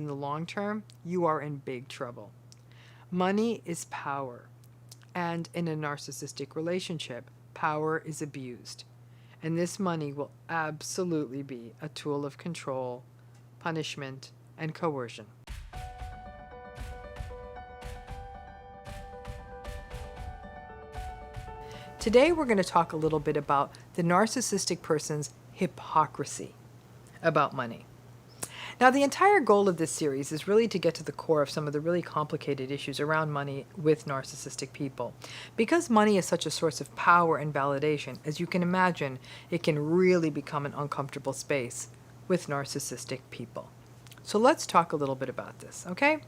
in the long term, you are in big trouble. Money is power, and in a narcissistic relationship, power is abused. And this money will absolutely be a tool of control, punishment, and coercion. Today we're going to talk a little bit about the narcissistic person's hypocrisy about money. Now, the entire goal of this series is really to get to the core of some of the really complicated issues around money with narcissistic people. Because money is such a source of power and validation, as you can imagine, it can really become an uncomfortable space with narcissistic people. So let's talk a little bit about this, okay?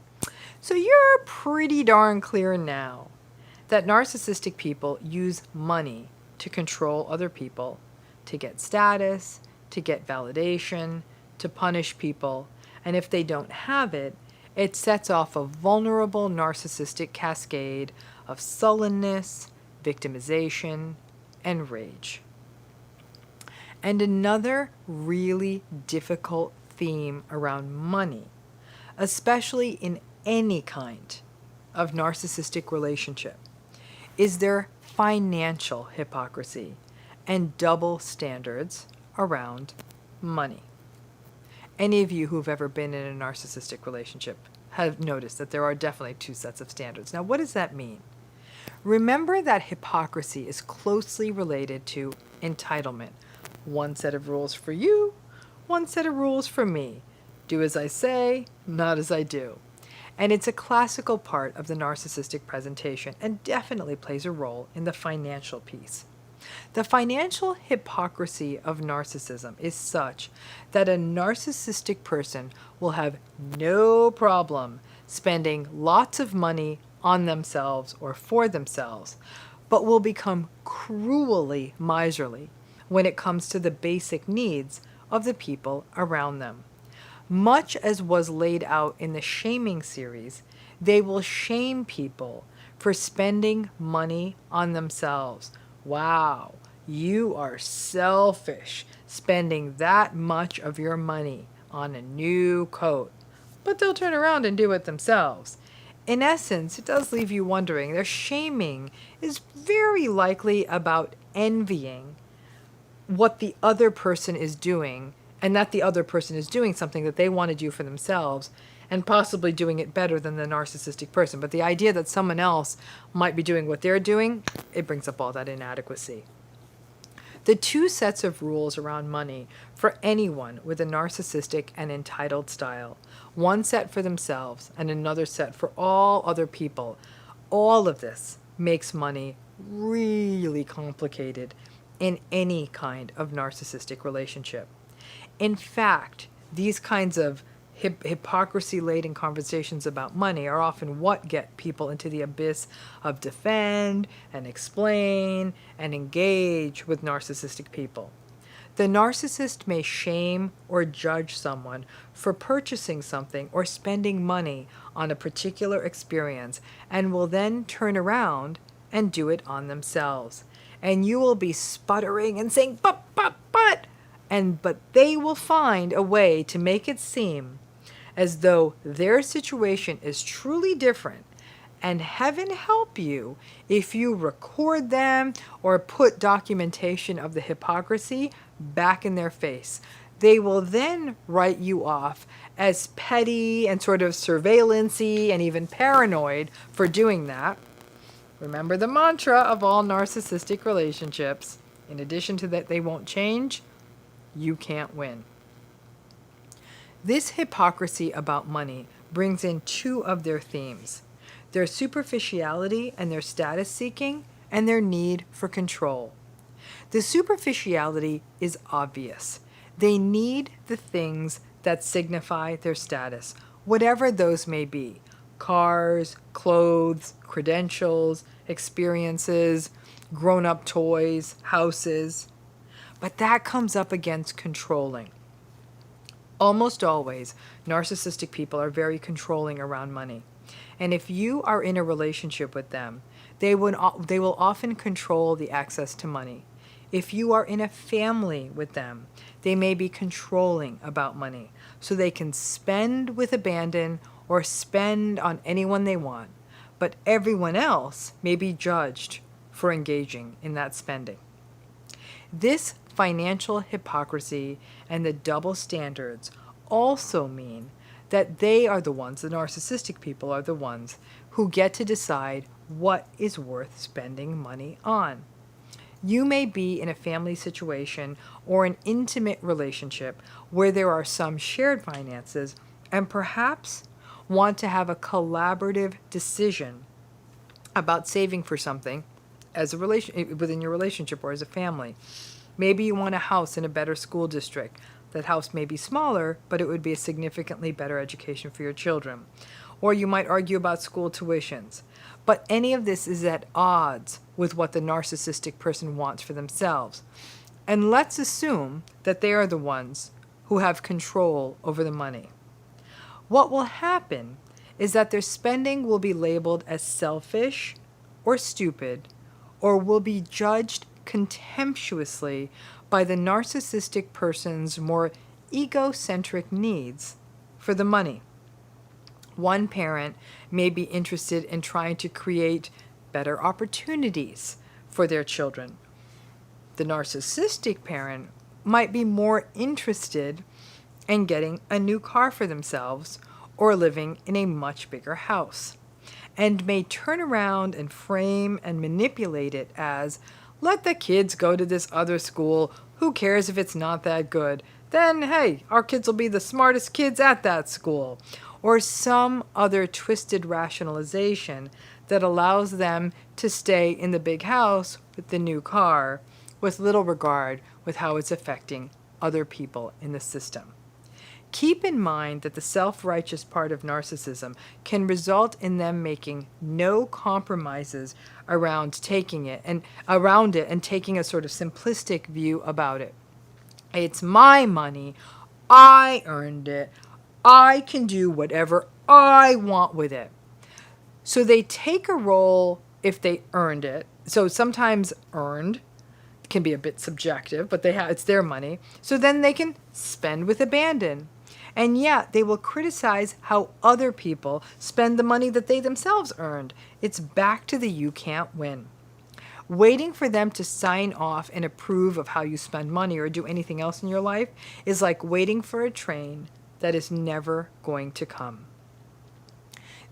So you're pretty darn clear now that narcissistic people use money to control other people, to get status, to get validation, to punish people, and if they don't have it, it sets off a vulnerable narcissistic cascade of sullenness, victimization, and rage. And another really difficult theme around money, especially in any kind of narcissistic relationship, is their financial hypocrisy and double standards around money. Any of you who've ever been in a narcissistic relationship have noticed that there are definitely two sets of standards. Now, what does that mean? Remember that hypocrisy is closely related to entitlement. One set of rules for you, one set of rules for me. Do as I say, not as I do. And it's a classical part of the narcissistic presentation and definitely plays a role in the financial piece. The financial hypocrisy of narcissism is such that a narcissistic person will have no problem spending lots of money on themselves or for themselves, but will become cruelly miserly when it comes to the basic needs of the people around them. Much as was laid out in the shaming series, they will shame people for spending money on themselves. Wow, you are selfish, spending that much of your money on a new coat. But they'll turn around and do it themselves. In essence, it does leave you wondering. Their shaming is very likely about envying what the other person is doing, and that the other person is doing something that they want to do for themselves, and possibly doing it better than the narcissistic person. But the idea that someone else might be doing what they're doing, it brings up all that inadequacy. The two sets of rules around money for anyone with a narcissistic and entitled style, one set for themselves and another set for all other people, all of this makes money really complicated in any kind of narcissistic relationship. In fact, these kinds of hypocrisy-laden conversations about money are often what get people into the abyss of defend and explain and engage with narcissistic people. The narcissist may shame or judge someone for purchasing something or spending money on a particular experience and will then turn around and do it on themselves. And you will be sputtering and saying, but, but they will find a way to make it seem as though their situation is truly different. And heaven help you if you record them or put documentation of the hypocrisy back in their face. They will then write you off as petty and sort of surveillance-y and even paranoid for doing that. Remember the mantra of all narcissistic relationships. In addition to that, they won't change. You can't win. This hypocrisy about money brings in two of their themes: their superficiality and their status seeking, and their need for control. The superficiality is obvious. They need the things that signify their status, whatever those may be: cars, clothes, credentials, experiences, grown-up toys, houses. But that comes up against controlling. Almost always, narcissistic people are very controlling around money. And if you are in a relationship with them, they will often control the access to money. If you are in a family with them, they may be controlling about money. so they can spend with abandon or spend on anyone they want, but everyone else may be judged for engaging in that spending. This financial hypocrisy and the double standards also mean that they are the ones, the narcissistic people are the ones, who get to decide what is worth spending money on. You may be in a family situation or an intimate relationship where there are some shared finances and perhaps want to have a collaborative decision about saving for something as a within your relationship or as a family. Maybe you want a house in a better school district. That house may be smaller, but it would be a significantly better education for your children. Or you might argue about school tuitions. But any of this is at odds with what the narcissistic person wants for themselves. And let's assume that they are the ones who have control over the money. What will happen is that their spending will be labeled as selfish or stupid, or will be judged contemptuously by the narcissistic person's more egocentric needs for the money. One parent may be interested in trying to create better opportunities for their children. The narcissistic parent might be more interested in getting a new car for themselves or living in a much bigger house, and may turn around and frame and manipulate it as, let the kids go to this other school, who cares if it's not that good? Then, hey, our kids will be the smartest kids at that school. Or some other twisted rationalization that allows them to stay in the big house with the new car, with little regard with how it's affecting other people in the system. Keep in mind that the self-righteous part of narcissism can result in them making no compromises around taking it and taking a sort of simplistic view about it. It's my money. I earned it. I can do whatever I want with it. So they take a role if they earned it. So sometimes earned can be a bit subjective, but it's their money. So then they can spend with abandon. And yet they will criticize how other people spend the money that they themselves earned. It's back to the you can't win. Waiting for them to sign off and approve of how you spend money or do anything else in your life is like waiting for a train that is never going to come.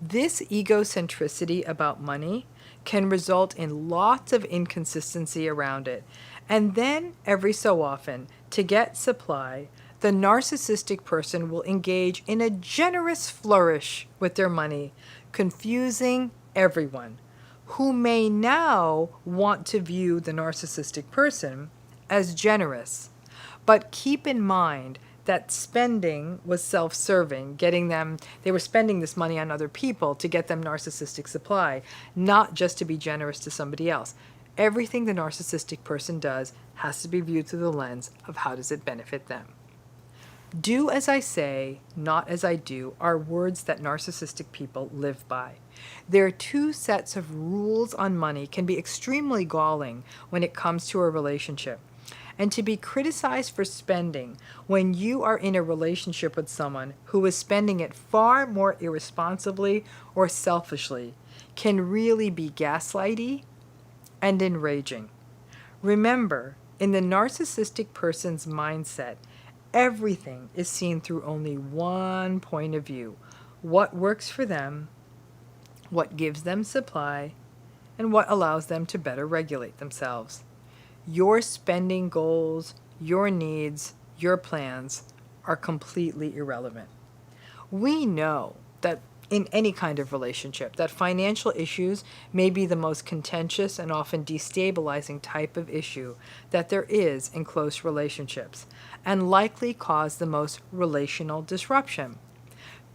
This egocentricity about money can result in lots of inconsistency around it. And then, every so often, to get supply, the narcissistic person will engage in a generous flourish with their money, confusing everyone, who may now want to view the narcissistic person as generous. But keep in mind that spending was self-serving, they were spending this money on other people to get them narcissistic supply, not just to be generous to somebody else. Everything the narcissistic person does has to be viewed through the lens of how does it benefit them. Do as I say, not as I do, are words that narcissistic people live by. Their two sets of rules on money can be extremely galling when it comes to a relationship. And to be criticized for spending when you are in a relationship with someone who is spending it far more irresponsibly or selfishly can really be gaslighty and enraging. Remember, in the narcissistic person's mindset, everything is seen through only one point of view: what works for them, what gives them supply, and what allows them to better regulate themselves. Your spending goals, your needs, your plans are completely irrelevant. We know that in any kind of relationship, that financial issues may be the most contentious and often destabilizing type of issue that there is in close relationships, and likely cause the most relational disruption.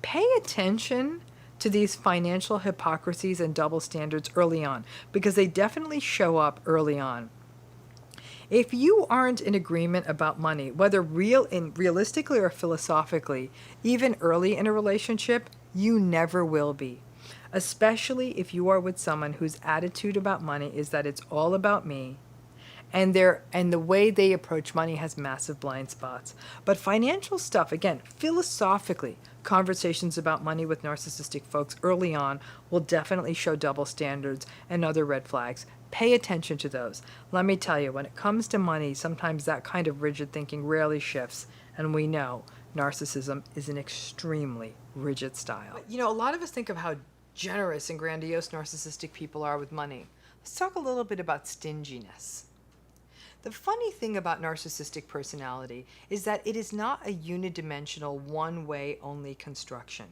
Pay attention to these financial hypocrisies and double standards early on, because they definitely show up early on. If you aren't in agreement about money, whether realistically or philosophically, even early in a relationship, you never will be. Especially if you are with someone whose attitude about money is that it's all about me, And the way they approach money has massive blind spots. But financial stuff, again, philosophically, conversations about money with narcissistic folks early on will definitely show double standards and other red flags. Pay attention to those. Let me tell you, when it comes to money, sometimes that kind of rigid thinking rarely shifts, and we know narcissism is an extremely rigid style. But, a lot of us think of how generous and grandiose narcissistic people are with money. Let's talk a little bit about stinginess. The funny thing about narcissistic personality is that it is not a unidimensional, one-way only construction.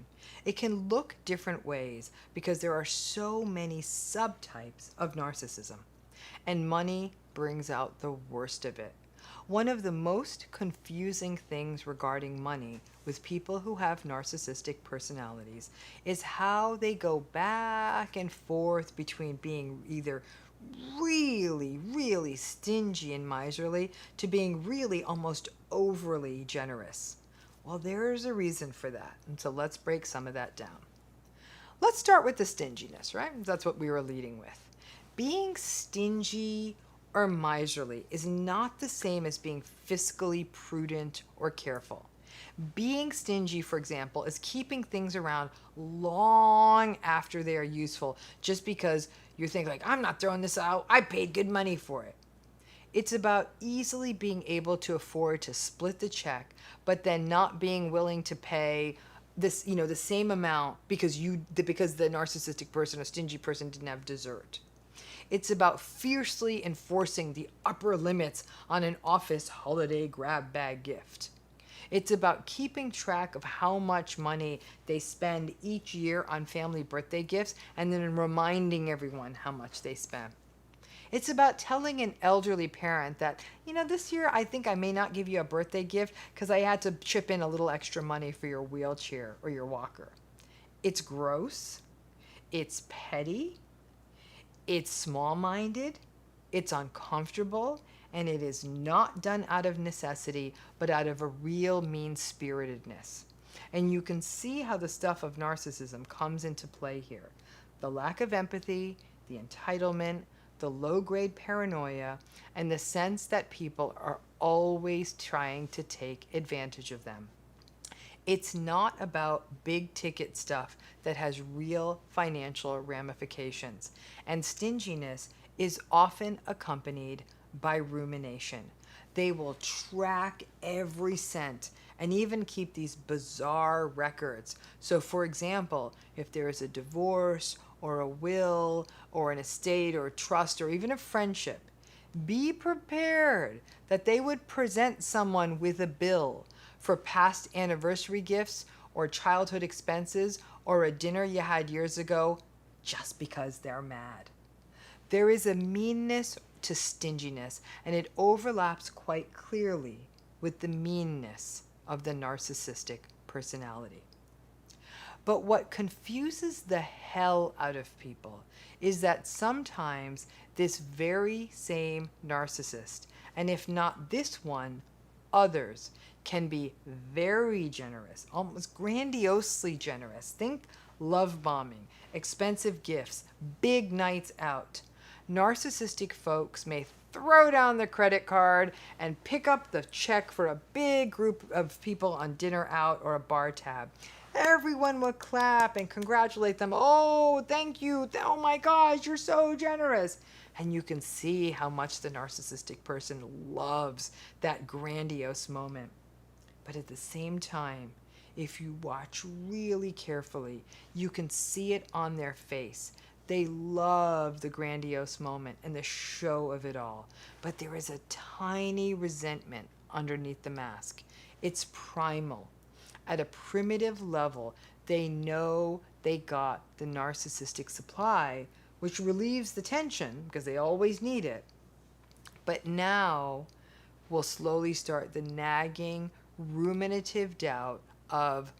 It can look different ways because there are so many subtypes of narcissism, and money brings out the worst of it. One of the most confusing things regarding money with people who have narcissistic personalities is how they go back and forth between being either really, really stingy and miserly to being really almost overly generous. Well, there's a reason for that, and so let's break some of that down. Let's start with the stinginess, right? That's what we were leading with. Being stingy or miserly is not the same as being fiscally prudent or careful. Being stingy, for example, is keeping things around long after they are useful just because you think like, I'm not throwing this out, I paid good money for it. It's about easily being able to afford to split the check, but then not being willing to pay this, the same amount because the narcissistic person or stingy person didn't have dessert. It's about fiercely enforcing the upper limits on an office holiday grab bag gift. It's about keeping track of how much money they spend each year on family birthday gifts and then reminding everyone how much they spent. It's about telling an elderly parent that, this year I think I may not give you a birthday gift because I had to chip in a little extra money for your wheelchair or your walker. It's gross. It's petty. It's small-minded. It's uncomfortable. And it is not done out of necessity, but out of a real mean-spiritedness. And you can see how the stuff of narcissism comes into play here. The lack of empathy, the entitlement, the low-grade paranoia, and the sense that people are always trying to take advantage of them. It's not about big-ticket stuff that has real financial ramifications. And stinginess is often accompanied by rumination. They will track every cent and even keep these bizarre records. So for example, if there is a divorce or a will or an estate or a trust or even a friendship, be prepared that they would present someone with a bill for past anniversary gifts or childhood expenses or a dinner you had years ago just because they're mad. There is a meanness to stinginess, and it overlaps quite clearly with the meanness of the narcissistic personality. But what confuses the hell out of people is that sometimes this very same narcissist, and if not this one, others, can be very generous, almost grandiosely generous. Think love bombing, expensive gifts, big nights out. Narcissistic folks may throw down the credit card and pick up the check for a big group of people on dinner out or a bar tab. Everyone will clap and congratulate them. Oh, thank you. Oh my gosh, you're so generous. And you can see how much the narcissistic person loves that grandiose moment. But at the same time, if you watch really carefully, you can see it on their face. They love the grandiose moment and the show of it all. But there is a tiny resentment underneath the mask. It's primal. At a primitive level, they know they got the narcissistic supply, which relieves the tension because they always need it. But now we'll slowly start the nagging, ruminative doubt of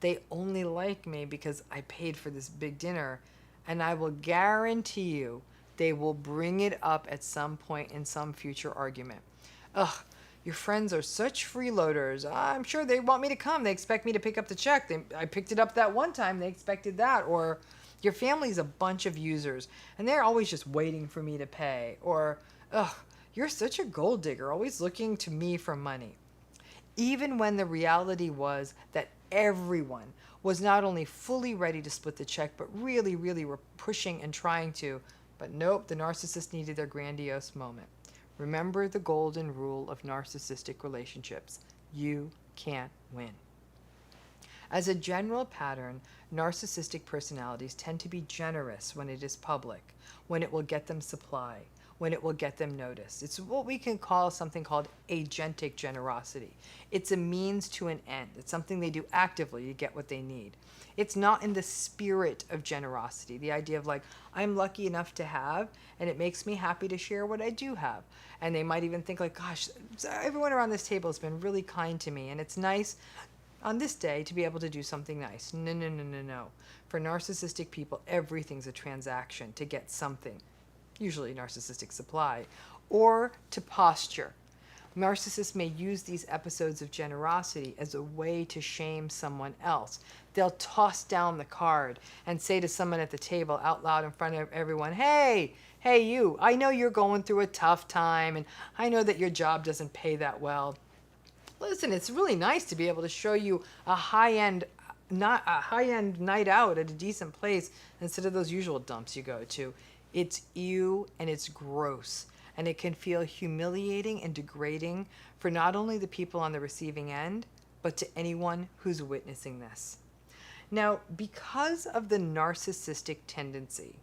they only like me because I paid for this big dinner. And I will guarantee you they will bring it up at some point in some future argument. Ugh, your friends are such freeloaders. I'm sure they want me to come. They expect me to pick up the check. I picked it up that one time. They expected that. Or your family's a bunch of users, and they're always just waiting for me to pay. Or, ugh, "You're such a gold digger, always looking to me for money." Even when the reality was that everyone was not only fully ready to split the check, but really, really were pushing and trying to. But nope, the narcissist needed their grandiose moment. Remember the golden rule of narcissistic relationships: you can't win. As a general pattern, narcissistic personalities tend to be generous when it is public, when it will get them supply, when it will get them noticed. It's what we can call something called agentic generosity. It's a means to an end. It's something they do actively to get what they need. It's not in the spirit of generosity, the idea of like, I'm lucky enough to have, and it makes me happy to share what I do have. And they might even think like, gosh, everyone around this table has been really kind to me, and it's nice on this day to be able to do something nice. No, no, no, no, no. For narcissistic people, everything's a transaction to get something, usually narcissistic supply, or to posture. Narcissists may use these episodes of generosity as a way to shame someone else. They'll toss down the card and say to someone at the table out loud in front of everyone, hey you, I know you're going through a tough time, and I know that your job doesn't pay that well. Listen, it's really nice to be able to show you a high-end night out at a decent place instead of those usual dumps you go to. It's ew and it's gross, and it can feel humiliating and degrading for not only the people on the receiving end, but to anyone who's witnessing this. Now, because of the narcissistic tendency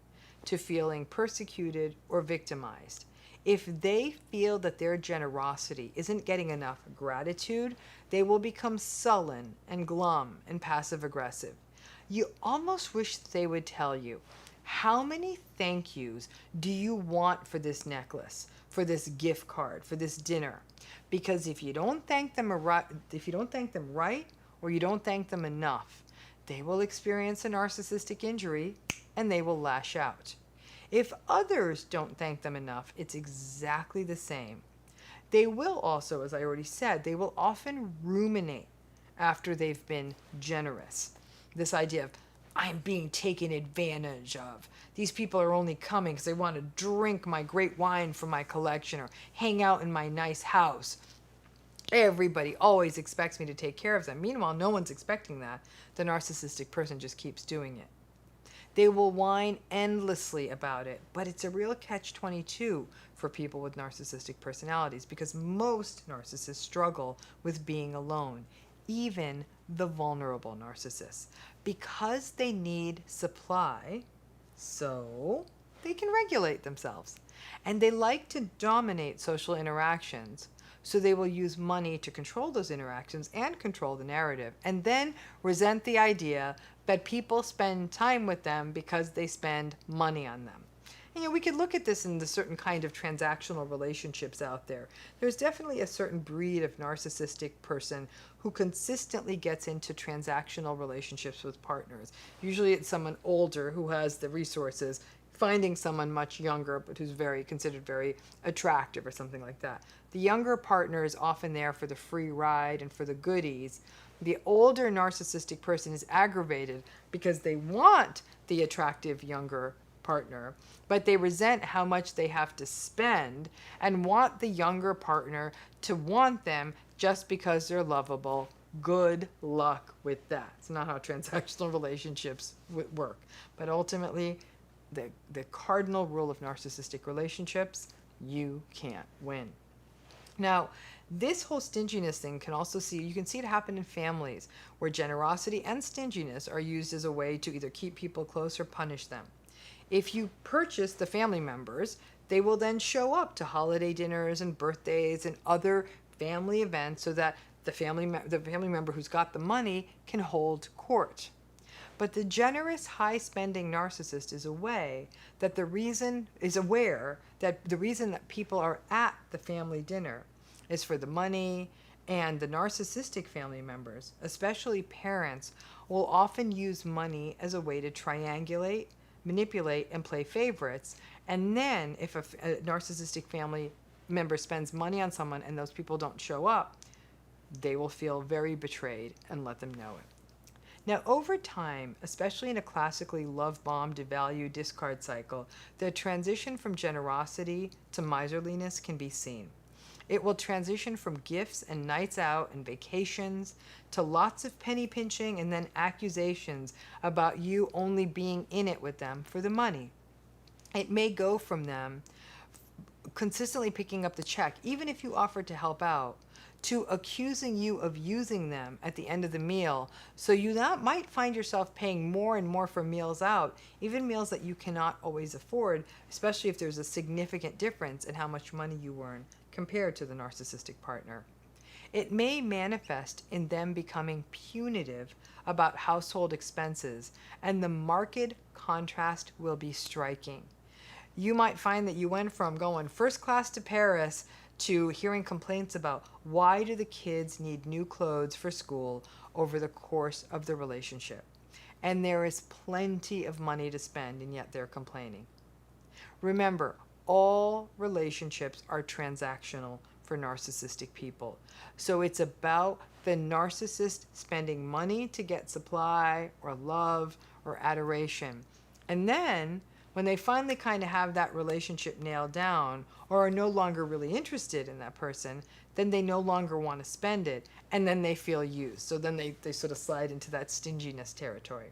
to feeling persecuted or victimized, if they feel that their generosity isn't getting enough gratitude, they will become sullen and glum and passive aggressive. You almost wish they would tell you, how many thank yous do you want for this necklace, for this gift card, for this dinner? Because if you don't thank them right, or you don't thank them enough, they will experience a narcissistic injury and they will lash out. If others don't thank them enough, it's exactly the same. They will also, as I already said, they will often ruminate after they've been generous. This idea of, I'm being taken advantage of. These people are only coming because they want to drink my great wine from my collection or hang out in my nice house. Everybody always expects me to take care of them. Meanwhile, no one's expecting that. The narcissistic person just keeps doing it. They will whine endlessly about it, but it's a real catch-22 for people with narcissistic personalities because most narcissists struggle with being alone, even the vulnerable narcissists, because they need supply, so they can regulate themselves. And they like to dominate social interactions, so they will use money to control those interactions and control the narrative, and then resent the idea that people spend time with them because they spend money on them. And, we could look at this in the certain kind of transactional relationships out there. There's definitely a certain breed of narcissistic person who consistently gets into transactional relationships with partners. Usually it's someone older who has the resources, finding someone much younger but who's considered very attractive or something like that. The younger partner is often there for the free ride and for the goodies. The older narcissistic person is aggravated because they want the attractive younger partner, but they resent how much they have to spend and want the younger partner to want them just because they're lovable. Good luck with that. It's not how transactional relationships work. But ultimately, the cardinal rule of narcissistic relationships, you can't win. Now, this whole stinginess thing you can see it happen in families where generosity and stinginess are used as a way to either keep people close or punish them. If you purchase the family members, they will then show up to holiday dinners and birthdays and other family events so that the family member who's got the money can hold court. But the generous, high-spending narcissist is aware that the reason that people are at the family dinner is for the money, and the narcissistic family members, especially parents, will often use money as a way to triangulate, manipulate, and play favorites. And then if a narcissistic family member spends money on someone and those people don't show up, they will feel very betrayed and let them know it. Now, over time, especially in a classically love bomb to value discard cycle, the transition from generosity to miserliness can be seen. It will transition from gifts and nights out and vacations to lots of penny pinching and then accusations about you only being in it with them for the money. It may go from them consistently picking up the check, even if you offer to help out, to accusing you of using them at the end of the meal. So you might find yourself paying more and more for meals out, even meals that you cannot always afford, especially if there's a significant difference in how much money you earn compared to the narcissistic partner. It may manifest in them becoming punitive about household expenses, and the marked contrast will be striking. You might find that you went from going first class to Paris to hearing complaints about why do the kids need new clothes for school over the course of the relationship. And there is plenty of money to spend, and yet they're complaining. Remember, all relationships are transactional for narcissistic people. So it's about the narcissist spending money to get supply or love or adoration. And then when they finally kind of have that relationship nailed down or are no longer really interested in that person, then they no longer want to spend it, and then they feel used. So then they sort of slide into that stinginess territory.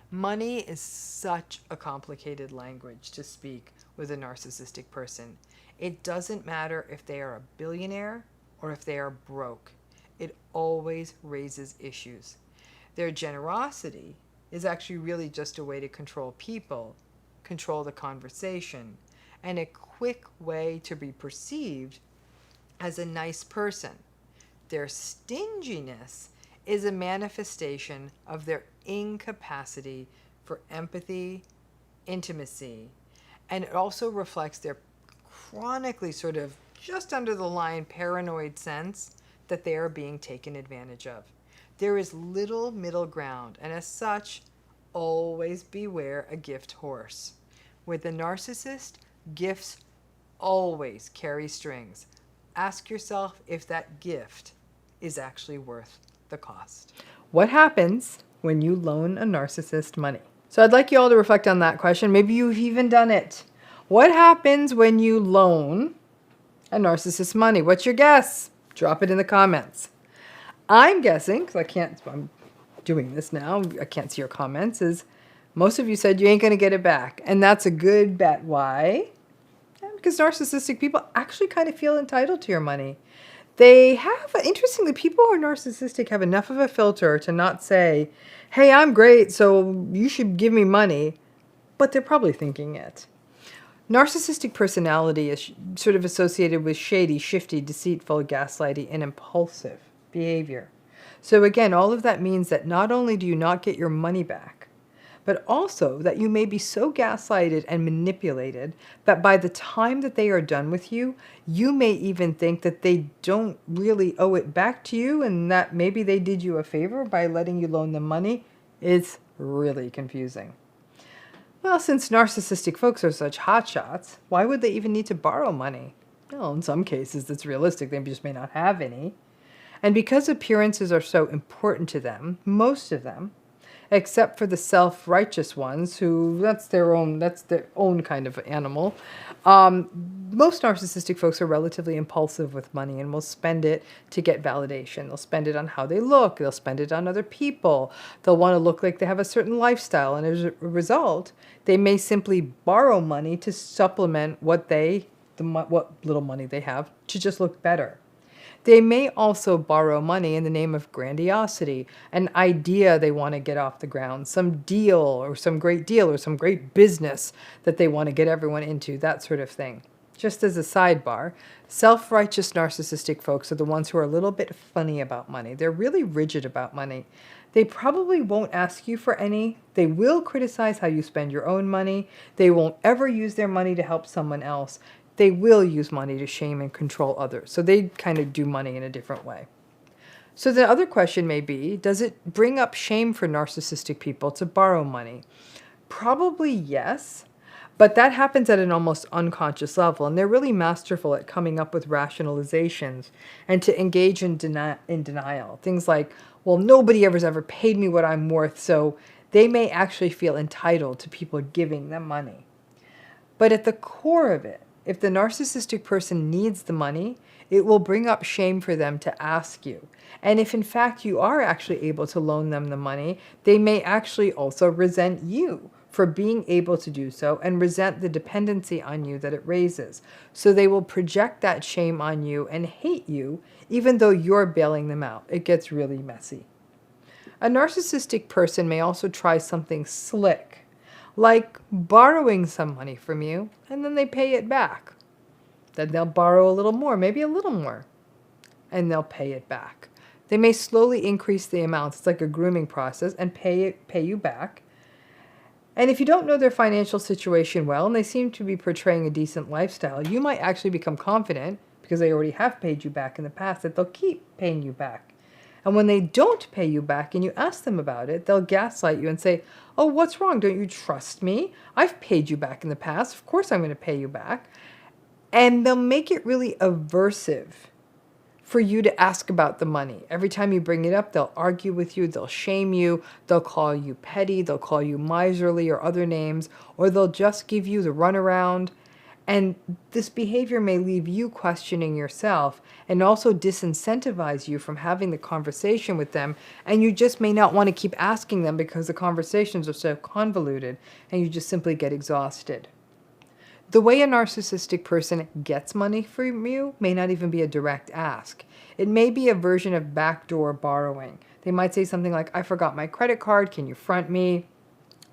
Money is such a complicated language to speak with a narcissistic person. It doesn't matter if they are a billionaire or if they are broke. It always raises issues. Their generosity is actually really just a way to control people, control the conversation, and a quick way to be perceived as a nice person. Their stinginess is a manifestation of their incapacity for empathy, intimacy, and it also reflects their chronically sort of just under the line paranoid sense that they are being taken advantage of. There is little middle ground, and as such, always beware a gift horse. With the narcissist, gifts always carry strings. Ask yourself if that gift is actually worth the cost. What happens when you loan a narcissist money? So I'd like you all to reflect on that question. Maybe you've even done it. What happens when you loan a narcissist money? What's your guess? Drop it in the comments. I'm guessing, because I'm doing this now, I can't see your comments, is most of you said you ain't going to get it back. And that's a good bet. Why? Because narcissistic people actually kind of feel entitled to your money. They have, interestingly, people who are narcissistic have enough of a filter to not say, hey, I'm great, so you should give me money. But they're probably thinking it. Narcissistic personality is sort of associated with shady, shifty, deceitful, gaslighty, and impulsive behavior. So again, all of that means that not only do you not get your money back, but also that you may be so gaslighted and manipulated that by the time that they are done with you, you may even think that they don't really owe it back to you and that maybe they did you a favor by letting you loan them money. It's really confusing. Well, since narcissistic folks are such hotshots, why would they even need to borrow money? Well, in some cases, it's realistic. They just may not have any. And because appearances are so important to them, most of them, except for the self-righteous ones who that's their own kind of animal. Most narcissistic folks are relatively impulsive with money and will spend it to get validation. They'll spend it on how they look. They'll spend it on other people. They'll want to look like they have a certain lifestyle. And as a result, they may simply borrow money to supplement what little money they have to just look better. They may also borrow money in the name of grandiosity, an idea they want to get off the ground, some deal or some great business that they want to get everyone into, that sort of thing. Just as a sidebar, self-righteous narcissistic folks are the ones who are a little bit funny about money. They're really rigid about money. They probably won't ask you for any. They will criticize how you spend your own money. They won't ever use their money to help someone else. They will use money to shame and control others. So they kind of do money in a different way. So the other question may be, does it bring up shame for narcissistic people to borrow money? Probably yes, but that happens at an almost unconscious level, and they're really masterful at coming up with rationalizations and to engage in denial. Things like, well, nobody ever paid me what I'm worth, so they may actually feel entitled to people giving them money. But at the core of it, if the narcissistic person needs the money, it will bring up shame for them to ask you. And if in fact you are actually able to loan them the money, they may actually also resent you for being able to do so and resent the dependency on you that it raises. So they will project that shame on you and hate you even though you're bailing them out. It gets really messy. A narcissistic person may also try something slick, like borrowing some money from you and then they pay it back. Then they'll borrow a little more, maybe a little more, and they'll pay it back. They may slowly increase the amounts. It's like a grooming process, and pay you back. And if you don't know their financial situation well and they seem to be portraying a decent lifestyle, you might actually become confident, because they already have paid you back in the past, that they'll keep paying you back. And when they don't pay you back and you ask them about it, they'll gaslight you and say, oh, what's wrong? Don't you trust me? I've paid you back in the past. Of course I'm going to pay you back. And they'll make it really aversive for you to ask about the money. Every time you bring it up, they'll argue with you, they'll shame you, they'll call you petty, they'll call you miserly or other names, or they'll just give you the runaround. And this behavior may leave you questioning yourself and also disincentivize you from having the conversation with them. And you just may not want to keep asking them because the conversations are so convoluted and you just simply get exhausted. The way a narcissistic person gets money from you may not even be a direct ask. It may be a version of backdoor borrowing. They might say something like, I forgot my credit card, can you front me?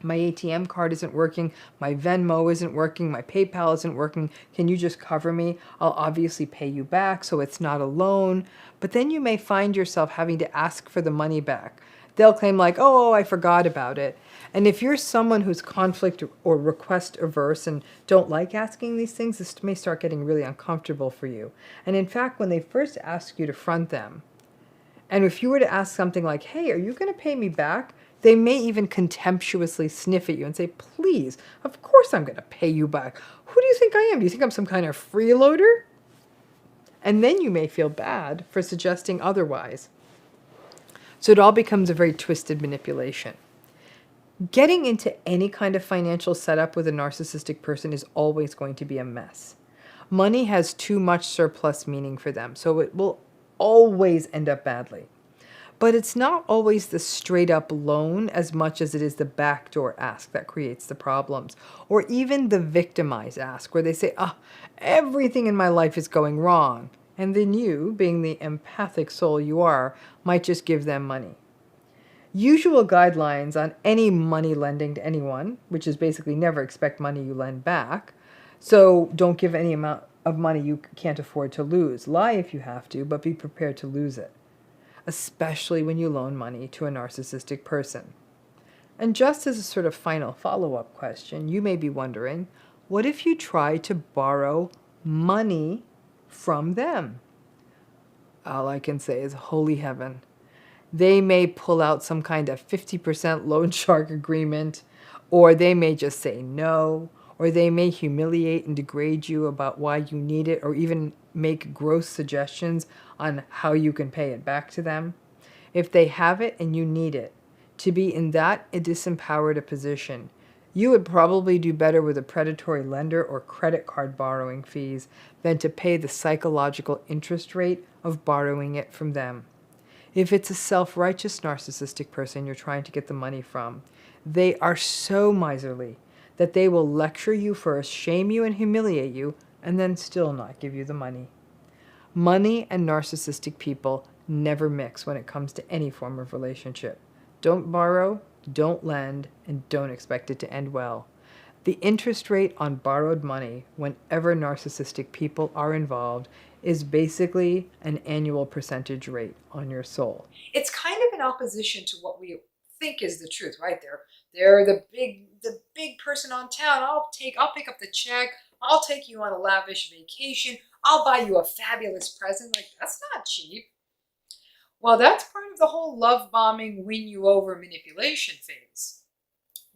My ATM card isn't working, my Venmo isn't working, my PayPal isn't working, can you just cover me? I'll obviously pay you back so it's not a loan. But then you may find yourself having to ask for the money back. They'll claim like, oh, I forgot about it. And if you're someone who's conflict or request averse and don't like asking these things, this may start getting really uncomfortable for you. And in fact, when they first ask you to front them, and if you were to ask something like, hey, are you going to pay me back? They may even contemptuously sniff at you and say, please, of course I'm going to pay you back. Who do you think I am? Do you think I'm some kind of freeloader? And then you may feel bad for suggesting otherwise. So it all becomes a very twisted manipulation. Getting into any kind of financial setup with a narcissistic person is always going to be a mess. Money has too much surplus meaning for them, so it will always end up badly. But it's not always the straight up loan as much as it is the backdoor ask that creates the problems. Or even the victimized ask where they say, everything in my life is going wrong. And then you, being the empathic soul you are, might just give them money. Usual guidelines on any money lending to anyone, which is basically never expect money you lend back. So don't give any amount of money you can't afford to lose. Lie if you have to, but be prepared to lose it. Especially when you loan money to a narcissistic person. And just as a sort of final follow-up question, you may be wondering, what if you try to borrow money from them? All I can say is holy heaven. They may pull out some kind of 50% loan shark agreement, or they may just say no, or they may humiliate and degrade you about why you need it, or even make gross suggestions on how you can pay it back to them. If they have it and you need it, to be in that disempowered a position, you would probably do better with a predatory lender or credit card borrowing fees than to pay the psychological interest rate of borrowing it from them. If it's a self-righteous narcissistic person you're trying to get the money from, they are so miserly that they will lecture you first, shame you and humiliate you, and then still not give you the money. Money and narcissistic people never mix when it comes to any form of relationship. Don't borrow, don't lend, and don't expect it to end well. The interest rate on borrowed money, whenever narcissistic people are involved, is basically an annual percentage rate on your soul. It's kind of in opposition to what we think is the truth, right? They're the big person on town. I'll pick up the check. I'll take you on a lavish vacation. I'll buy you a fabulous present. Like, that's not cheap. Well, that's part of the whole love bombing, win you over manipulation phase.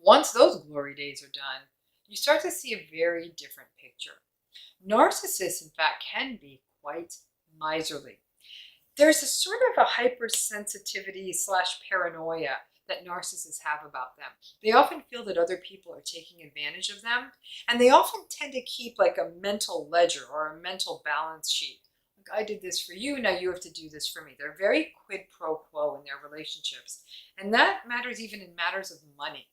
Once those glory days are done, you start to see a very different picture. Narcissists, in fact, can be quite miserly. there's a sort of a hypersensitivity slash paranoia that narcissists have about them. They often feel that other people are taking advantage of them, and they often tend to keep like a mental ledger or a mental balance sheet. Like, I did this for you, now you have to do this for me. They're very quid pro quo in their relationships, and that matters even in matters of money.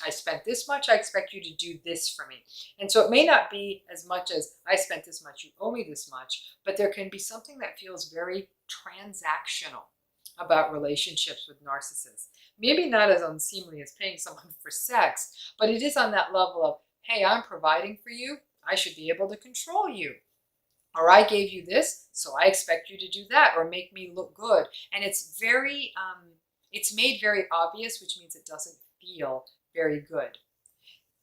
I spent this much, I expect you to do this for me. And so it may not be as much as I spent this much, you owe me this much, but there can be something that feels very transactional about relationships with narcissists. Maybe not as unseemly as paying someone for sex, but it is on that level of, hey, I'm providing for you, I should be able to control you. Or I gave you this, so I expect you to do that or make me look good. And it's very, it's made very obvious, which means it doesn't feel very good.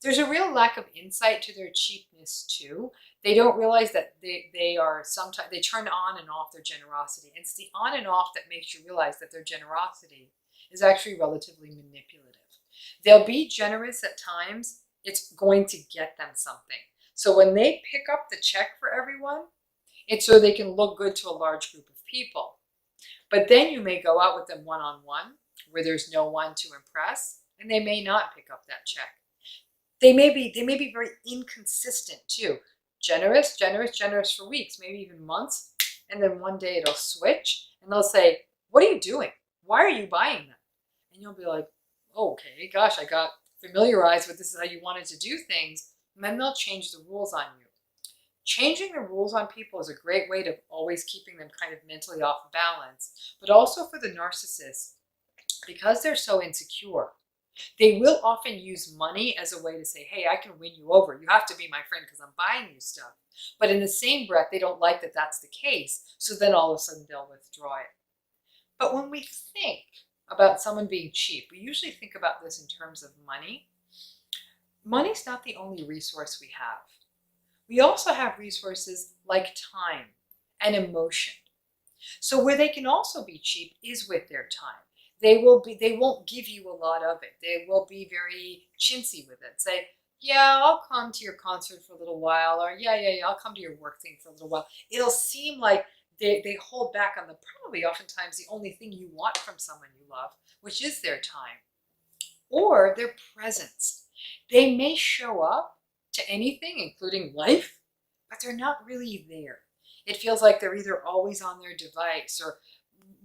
There's a real lack of insight to their cheapness too. They don't realize that they are sometimes, they turn on and off their generosity. And it's the on and off that makes you realize that their generosity is actually relatively manipulative. They'll be generous at times. It's going to get them something. So when they pick up the check for everyone, it's so they can look good to a large group of people. But then you may go out with them one-on-one where there's no one to impress, and they may not pick up that check. They may be very inconsistent too. Generous, generous, generous for weeks, maybe even months, and then one day it'll switch and they'll say, what are you doing? Why are you buying them? And you'll be like, oh, okay, gosh, I got familiarized with this is how you wanted to do things. And then they'll change the rules on you. Changing the rules on people is a great way to always keeping them kind of mentally off balance, but also for the narcissists, because they're so insecure, they will often use money as a way to say, hey, I can win you over. You have to be my friend because I'm buying you stuff. But in the same breath, they don't like that that's the case. So then all of a sudden they'll withdraw it. But when we think about someone being cheap, we usually think about this in terms of money. Money's not the only resource we have. We also have resources like time and emotion. So where they can also be cheap is with their time. They won't give you a lot of it. They will be very chintzy with it. Say, yeah, I'll come to your concert for a little while, or yeah, I'll come to your work thing for a little while. It'll seem like they hold back on the probably oftentimes the only thing you want from someone you love, which is their time or their presence. They may show up to anything, including life, but they're not really there. It feels like they're either always on their device or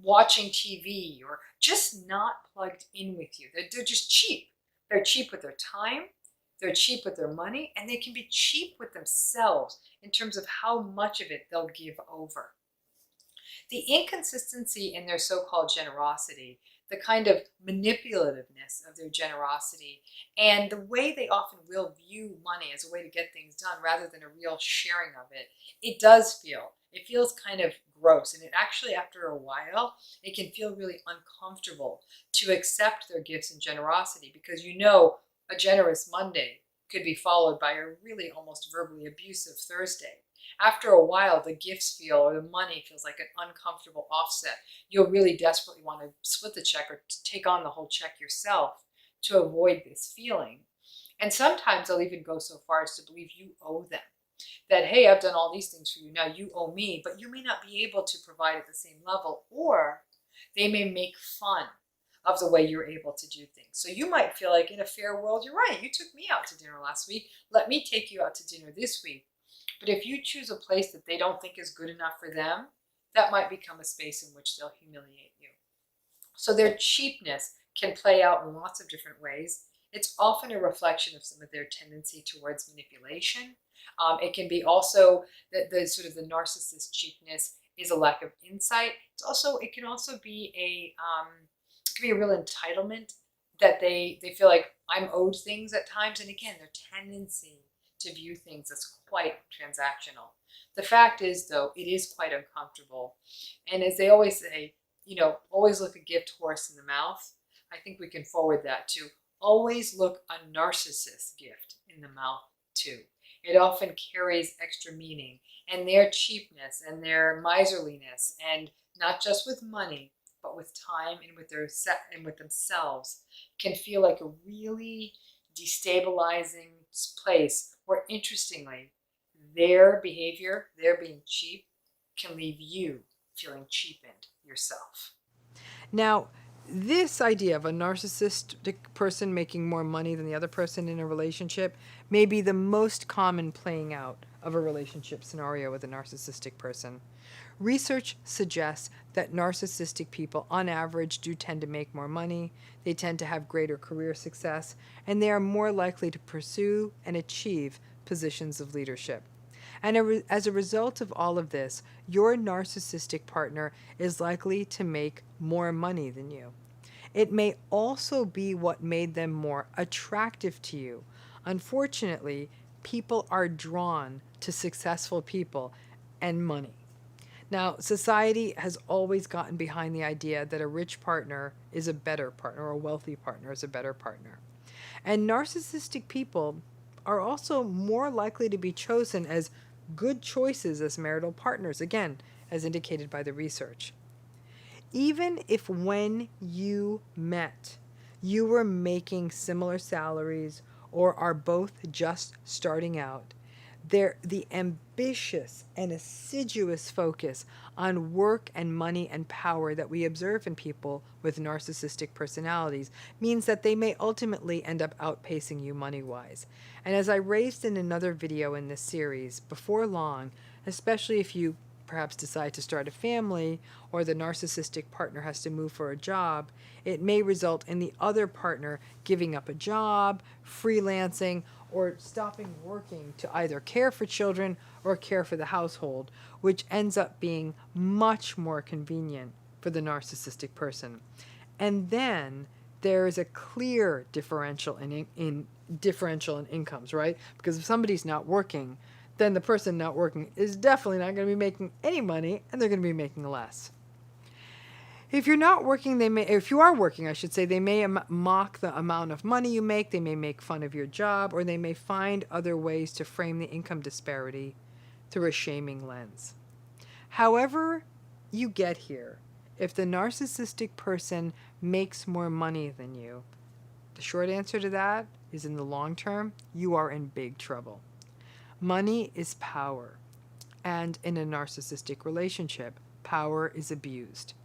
watching TV or just not plugged in with you. They're just cheap. They're cheap with their time, they're cheap with their money, and they can be cheap with themselves in terms of how much of it they'll give over. The inconsistency in their so-called generosity, the kind of manipulativeness of their generosity, and the way they often will view money as a way to get things done rather than a real sharing of it, it feels kind of gross. And it actually, after a while, it can feel really uncomfortable to accept their gifts and generosity because you know a generous Monday could be followed by a really almost verbally abusive Thursday. After a while, the gifts feel, or the money feels like an uncomfortable offset. You'll really desperately want to split the check or take on the whole check yourself to avoid this feeling. And sometimes they'll even go so far as to believe you owe them. That, hey, I've done all these things for you, now you owe me, but you may not be able to provide at the same level, or they may make fun of the way you're able to do things. So you might feel like in a fair world, you're right, you took me out to dinner last week, let me take you out to dinner this week. But if you choose a place that they don't think is good enough for them, that might become a space in which they'll humiliate you. So their cheapness can play out in lots of different ways. It's often a reflection of some of their tendency towards manipulation. It can be also the sort of the narcissist cheapness is a lack of insight. It can also be a real entitlement that they feel like I'm owed things at times. And again, their tendency to view things as quite transactional. The fact is, though, it is quite uncomfortable. And as they always say, always look a gift horse in the mouth. I think we can forward that to always look a narcissist gift in the mouth too. It often carries extra meaning, and their cheapness and their miserliness, and not just with money, but with time and with themselves, can feel like a really destabilizing place where, interestingly, their behavior, their being cheap, can leave you feeling cheapened. yourself. Now, this idea of a narcissistic person making more money than the other person in a relationship may be the most common playing out of a relationship scenario with a narcissistic person. Research suggests that narcissistic people, on average, do tend to make more money, they tend to have greater career success, and they are more likely to pursue and achieve positions of leadership. And as a result of all of this, your narcissistic partner is likely to make more money than you. It may also be what made them more attractive to you. Unfortunately, people are drawn to successful people and money. Now, society has always gotten behind the idea that a rich partner is a better partner, or a wealthy partner is a better partner. And narcissistic people are also more likely to be chosen as good choices as marital partners, again, as indicated by the research. Even if when you met, you were making similar salaries or are both just starting out, the ambitious and assiduous focus on work and money and power that we observe in people with narcissistic personalities means that they may ultimately end up outpacing you money-wise. And as I raised in another video in this series, before long, especially if you perhaps decide to start a family or the narcissistic partner has to move for a job, it may result in the other partner giving up a job, freelancing, or stopping working to either care for children or care for the household, which ends up being much more convenient for the narcissistic person. And then there is a clear differential in incomes, right? Because if somebody's not working, then the person not working is definitely not going to be making any money, and they're going to be making less. If you're not working, if you are working, I should say, they may mock the amount of money you make, they may make fun of your job, or they may find other ways to frame the income disparity through a shaming lens. However you get here, if the narcissistic person makes more money than you, the short answer to that is in the long term, you are in big trouble. Money is power, and in a narcissistic relationship, power is abused.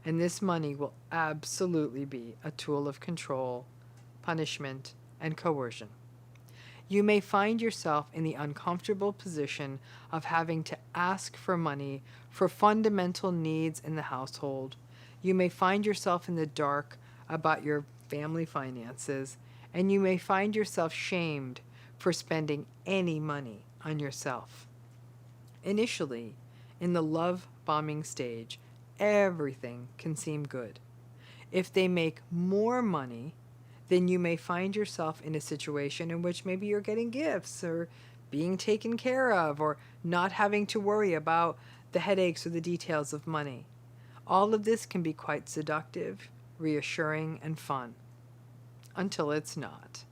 And this money will absolutely be a tool of control, punishment, and coercion. You may find yourself in the uncomfortable position of having to ask for money for fundamental needs in the household. You may find yourself in the dark about your family finances, and you may find yourself shamed for spending any money on yourself. Initially, in the love bombing stage, everything can seem good. If they make more money, then you may find yourself in a situation in which maybe you're getting gifts or being taken care of or not having to worry about the headaches or the details of money. All of this can be quite seductive, reassuring, and fun, until it's not.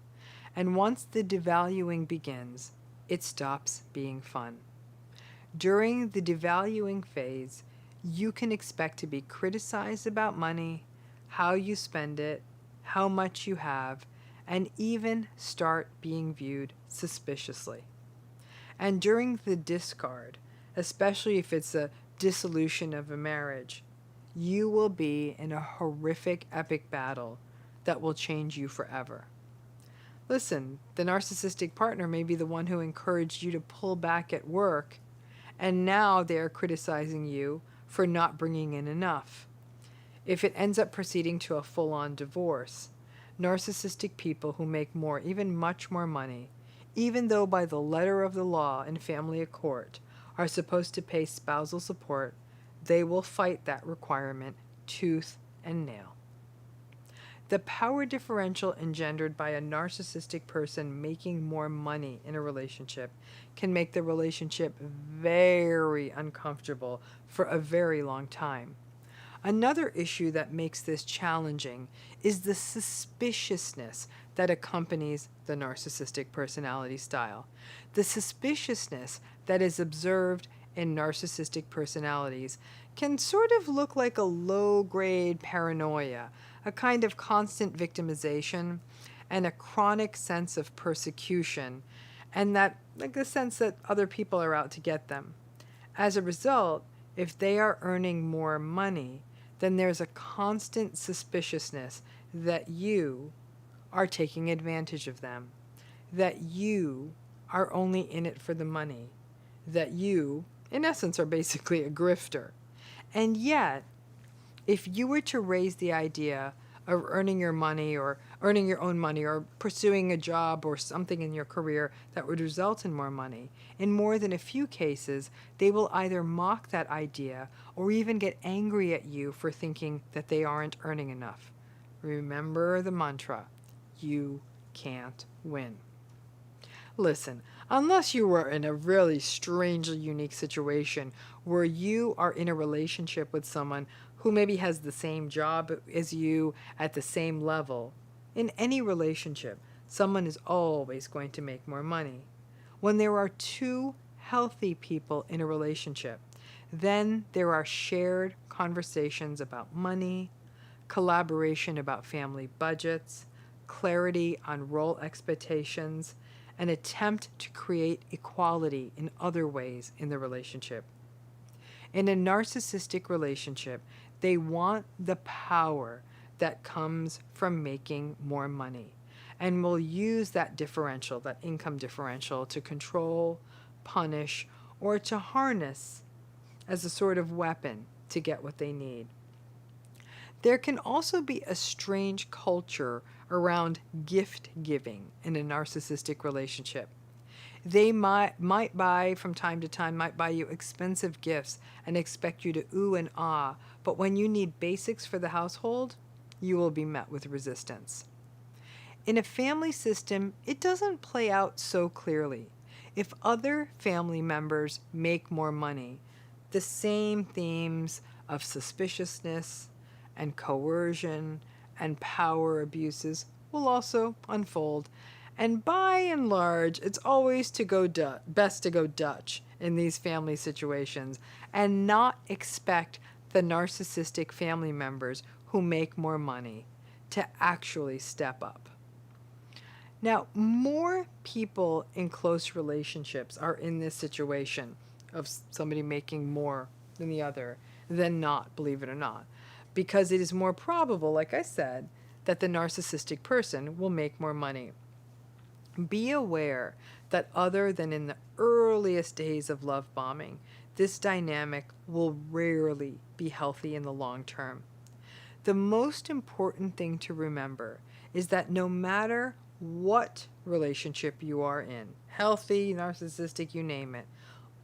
And once the devaluing begins, it stops being fun. During the devaluing phase, you can expect to be criticized about money, how you spend it, how much you have, and even start being viewed suspiciously. And during the discard, especially if it's a dissolution of a marriage, you will be in a horrific, epic battle that will change you forever. Listen, the narcissistic partner may be the one who encouraged you to pull back at work, and now they are criticizing you for not bringing in enough. If it ends up proceeding to a full-on divorce, narcissistic people who make more, even much more money, even though by the letter of the law in family court are supposed to pay spousal support, they will fight that requirement tooth and nail. The power differential engendered by a narcissistic person making more money in a relationship can make the relationship very uncomfortable for a very long time. Another issue that makes this challenging is the suspiciousness that accompanies the narcissistic personality style. The suspiciousness that is observed in narcissistic personalities can sort of look like a low-grade paranoia, a kind of constant victimization, and a chronic sense of persecution, and that, like, the sense that other people are out to get them. As a result, if they are earning more money, then there's a constant suspiciousness that you are taking advantage of them, that you are only in it for the money, that you, in essence, are basically a grifter. And yet, if you were to raise the idea of earning your money or earning your own money or pursuing a job or something in your career that would result in more money, in more than a few cases, they will either mock that idea or even get angry at you for thinking that they aren't earning enough. Remember the mantra, you can't win. Listen, unless you are in a really strangely unique situation where you are in a relationship with someone who maybe has the same job as you at the same level, in any relationship, someone is always going to make more money. When there are two healthy people in a relationship, then there are shared conversations about money, collaboration about family budgets, clarity on role expectations, an attempt to create equality in other ways in the relationship. In a narcissistic relationship, they want the power that comes from making more money and will use that differential, that income differential, to control, punish, or to harness as a sort of weapon to get what they need. There can also be a strange culture around gift giving in a narcissistic relationship. They might buy from time to time, might buy you expensive gifts and expect you to ooh and ah, but when you need basics for the household, you will be met with resistance. In a family system, it doesn't play out so clearly. If other family members make more money, the same themes of suspiciousness and coercion and power abuses will also unfold. And by and large, it's always best to go Dutch in these family situations and not expect the narcissistic family members who make more money to actually step up. Now, more people in close relationships are in this situation of somebody making more than the other than not, believe it or not, because it is more probable, like I said, that the narcissistic person will make more money. Be aware that other than in the earliest days of love bombing, this dynamic will rarely be healthy in the long term. The most important thing to remember is that no matter what relationship you are in, healthy, narcissistic, you name it,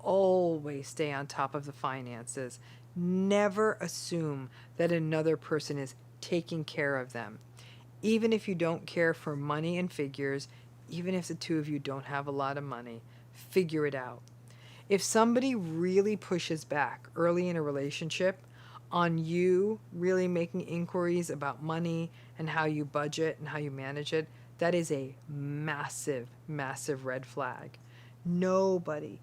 always stay on top of the finances. Never assume that another person is taking care of them. Even if you don't care for money and figures, even if the two of you don't have a lot of money, figure it out. If somebody really pushes back early in a relationship on you really making inquiries about money and how you budget and how you manage it, that is a massive, massive red flag. Nobody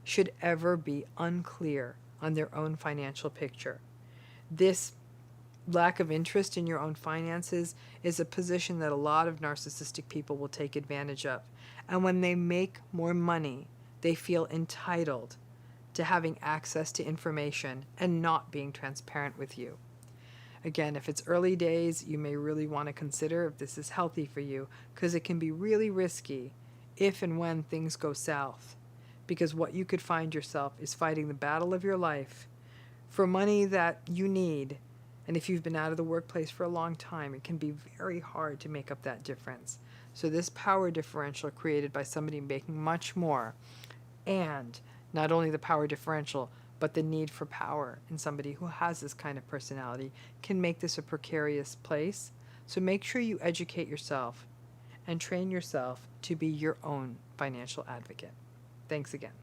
should ever be unclear on their own financial picture. This lack of interest in your own finances is a position that a lot of narcissistic people will take advantage of. And when they make more money, they feel entitled to having access to information and not being transparent with you. Again, if it's early days, you may really want to consider if this is healthy for you, because it can be really risky if and when things go south. Because what you could find yourself is fighting the battle of your life for money that you need. And if you've been out of the workplace for a long time, it can be very hard to make up that difference. So this power differential created by somebody making much more, and not only the power differential, but the need for power in somebody who has this kind of personality, can make this a precarious place. So make sure you educate yourself and train yourself to be your own financial advocate. Thanks again.